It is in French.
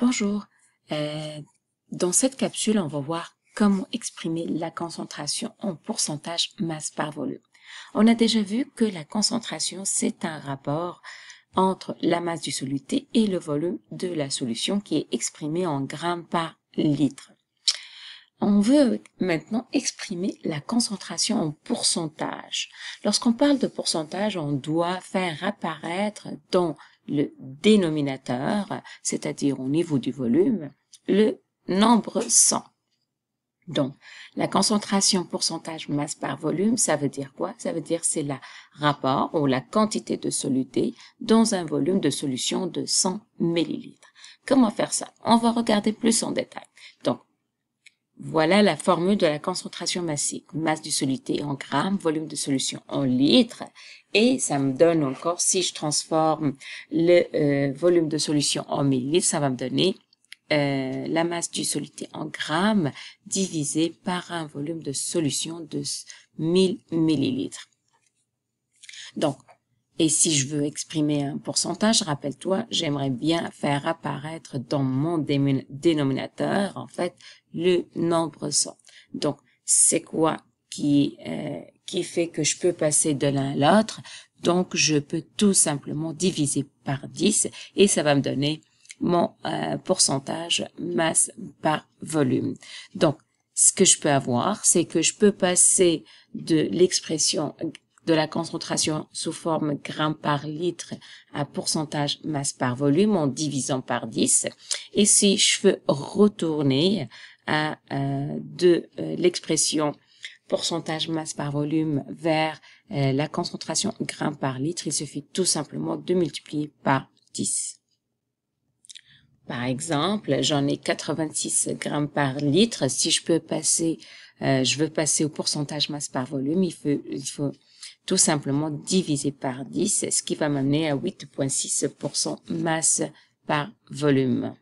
Bonjour, dans cette capsule, on va voir comment exprimer la concentration en pourcentage masse par volume. On a déjà vu que la concentration, c'est un rapport entre la masse du soluté et le volume de la solution qui est exprimé en grammes par litre. On veut maintenant exprimer la concentration en pourcentage. Lorsqu'on parle de pourcentage, on doit faire apparaître dans le dénominateur, c'est-à-dire au niveau du volume, le nombre 100. Donc, la concentration pourcentage masse par volume, ça veut dire quoi? Ça veut dire c'est le rapport ou la quantité de soluté dans un volume de solution de 100 millilitres. Comment faire ça? On va regarder plus en détail. Donc, voilà la formule de la concentration massique. Masse du soluté en grammes, volume de solution en litres. Et ça me donne encore, si je transforme le volume de solution en millilitres, ça va me donner la masse du soluté en grammes divisé par un volume de solution de 1000 millilitres. Donc, et si je veux exprimer un pourcentage, rappelle-toi, j'aimerais bien faire apparaître dans mon dénominateur, en fait, le nombre 100. Donc, c'est quoi qui fait que je peux passer de l'un à l'autre? Donc, je peux tout simplement diviser par 10 et ça va me donner mon pourcentage masse par volume. Donc, ce que je peux avoir, c'est que je peux passer de l'expression de la concentration sous forme grammes par litre à pourcentage masse par volume en divisant par 10. Et si je veux retourner à de l'expression pourcentage masse par volume vers la concentration grammes par litre, il suffit tout simplement de multiplier par 10. Par exemple, j'en ai 86 grammes par litre. Si je peux passer, je veux passer au pourcentage masse par volume, il faut tout simplement diviser par 10, ce qui va m'amener à 8,6% masse par volume.